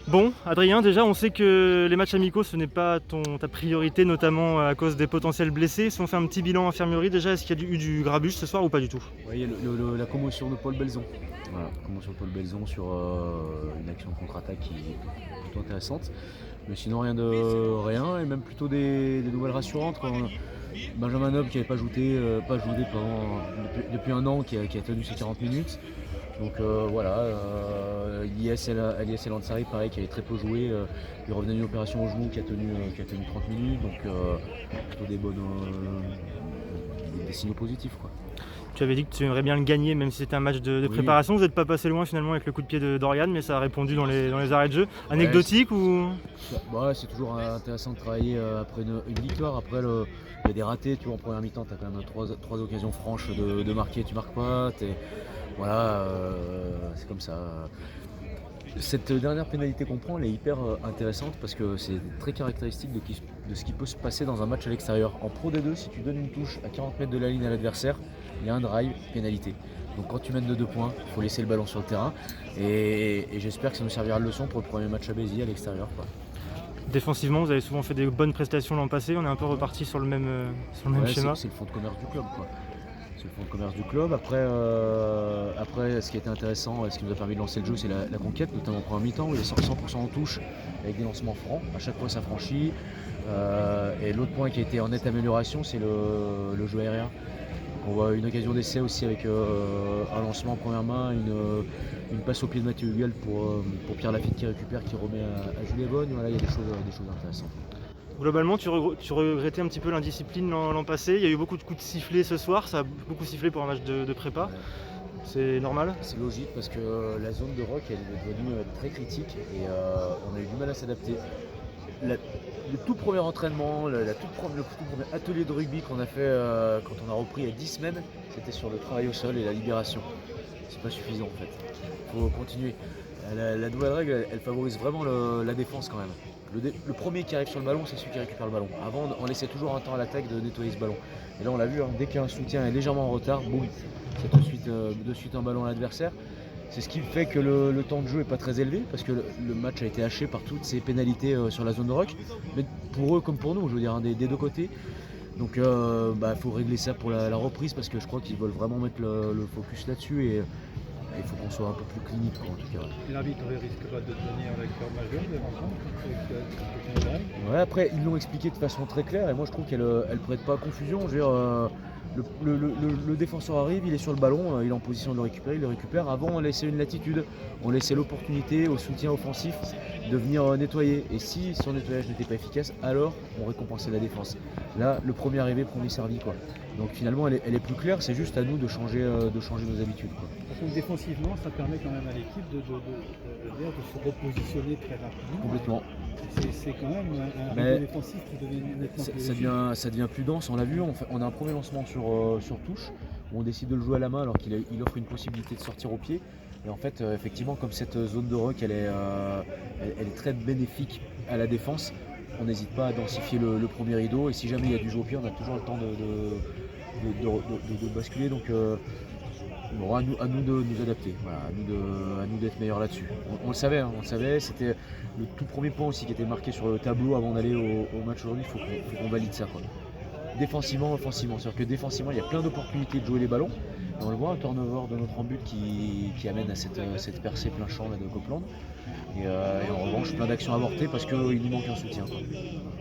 Bon, Adrien, déjà, on sait que les matchs amicaux, ce n'est pas ta priorité, notamment à cause des potentiels blessés. Si on fait un petit bilan infirmerie, déjà, est-ce qu'il y a eu du grabuge ce soir ou pas du tout? Oui, il y a la commotion de Paul Belzon. Voilà, commotion de Paul Belzon sur une action de contre-attaque qui est plutôt intéressante. Mais sinon, rien, et même plutôt des nouvelles rassurantes. Benjamin Noble qui n'avait pas joué depuis un an, qui a tenu ses 40 minutes. Donc voilà, Elias El Ansari, pareil, qui avait très peu joué. Il revenait d'une opération au genou qui a tenu 30 minutes. Donc plutôt des signaux positifs, quoi. Tu avais dit que tu aimerais bien le gagner, même si c'était un match de Oui. préparation. Vous n'êtes pas passé loin finalement avec le coup de pied de Dorian, mais ça a répondu dans les arrêts de jeu. Ouais, Anecdotique ou c'est toujours intéressant de travailler après une victoire. Après, il y a des ratés. Tu vois, en première mi-temps, tu as quand même trois occasions franches de marquer, tu marques pas. Voilà, c'est comme ça. Cette dernière pénalité qu'on prend, elle est hyper intéressante parce que c'est très caractéristique de ce qui peut se passer dans un match à l'extérieur. En Pro D2, si tu donnes une touche à 40 mètres de la ligne à l'adversaire, il y a un drive, pénalité. Donc quand tu mènes de 2 points, il faut laisser le ballon sur le terrain. Et j'espère que ça nous servira de leçon pour le premier match à Béziers à l'extérieur, quoi. défensivement, vous avez souvent fait des bonnes prestations l'an passé. On est un peu reparti sur le même Ouais, schéma. c'est le fonds de commerce du club, quoi. C'est le fonds de commerce du club. Après, ce qui a été intéressant, ce qui nous a permis de lancer le jeu, c'est la conquête, notamment en première mi-temps, où il est 100% en touche, avec des lancements francs. À chaque fois, ça franchit. Et l'autre point qui a été en nette amélioration, c'est le jeu aérien. On voit une occasion d'essai aussi avec un lancement en première main, une passe au pied de Mathieu Huguel pour Pierre Lafitte qui récupère, qui remet à Julien Bonne. Voilà, il y a des choses intéressantes. Globalement, tu regrettais un petit peu l'indiscipline l'an passé. Il y a eu beaucoup de coups de sifflet ce soir. Ça a beaucoup sifflé pour un match de prépa. Ouais. C'est normal. C'est logique parce que la zone de rock elle est devenue très critique et on a eu du mal à s'adapter. Le tout premier entraînement, le tout premier atelier de rugby qu'on a fait quand on a repris il y a 10 semaines, c'était sur le travail au sol et la libération. C'est pas suffisant en fait. Il faut continuer. La nouvelle règle, elle favorise vraiment la défense quand même. Le premier qui arrive sur le ballon, c'est celui qui récupère le ballon. Avant, on laissait toujours un temps à l'attaque de nettoyer ce ballon. Et là, on l'a vu, hein, dès qu'un soutien est légèrement en retard, boum, c'est de suite un ballon à l'adversaire. C'est ce qui fait que le temps de jeu n'est pas très élevé, parce que le match a été haché par toutes ces pénalités sur la zone de rock. Mais pour eux comme pour nous, je veux dire, hein, des deux côtés. Donc faut régler ça pour la reprise, parce que je crois qu'ils veulent vraiment mettre le focus là-dessus. Et il faut qu'on soit un peu plus clinique, quoi, en tout cas. Et l'arbitre risque pas de devenir lecteur majeur des rencontres. Ouais, après, ils l'ont expliqué de façon très claire, et moi je trouve qu'elle prête pas à confusion. Je veux dire, le défenseur arrive, il est sur le ballon, il est en position de le récupérer, il le récupère. Avant, on laissait une latitude, on laissait l'opportunité au soutien offensif de venir nettoyer. Et si son nettoyage n'était pas efficace, alors on récompensait la défense. Là, le premier arrivé, premier servi, quoi. Donc finalement, elle est plus claire, c'est juste à nous de changer nos habitudes, quoi. Donc défensivement, ça permet quand même à l'équipe de se repositionner très rapidement. Complètement. C'est quand même un Mais rythme défensif qui devient nettement plus logique. ça devient plus dense, on l'a vu, on a un premier lancement sur touche, où on décide de le jouer à la main alors qu'il offre une possibilité de sortir au pied. Et en fait, effectivement, comme cette zone de rock, elle est très bénéfique à la défense, on n'hésite pas à densifier le premier rideau, et si jamais il y a du jeu au pied, on a toujours le temps de basculer. Donc bon, à nous de nous adapter, voilà, à nous d'être meilleurs là-dessus. On le savait, hein, c'était le tout premier point aussi qui était marqué sur le tableau avant d'aller au match aujourd'hui. Il faut qu'on valide ça, quoi. Défensivement, offensivement. C'est-à-dire que défensivement, il y a plein d'opportunités de jouer les ballons. Et on le voit, un turnover de notre but qui amène à cette percée plein champ là, de Copeland. Et en revanche, plein d'actions avortées parce qu'il nous manque un soutien, quoi.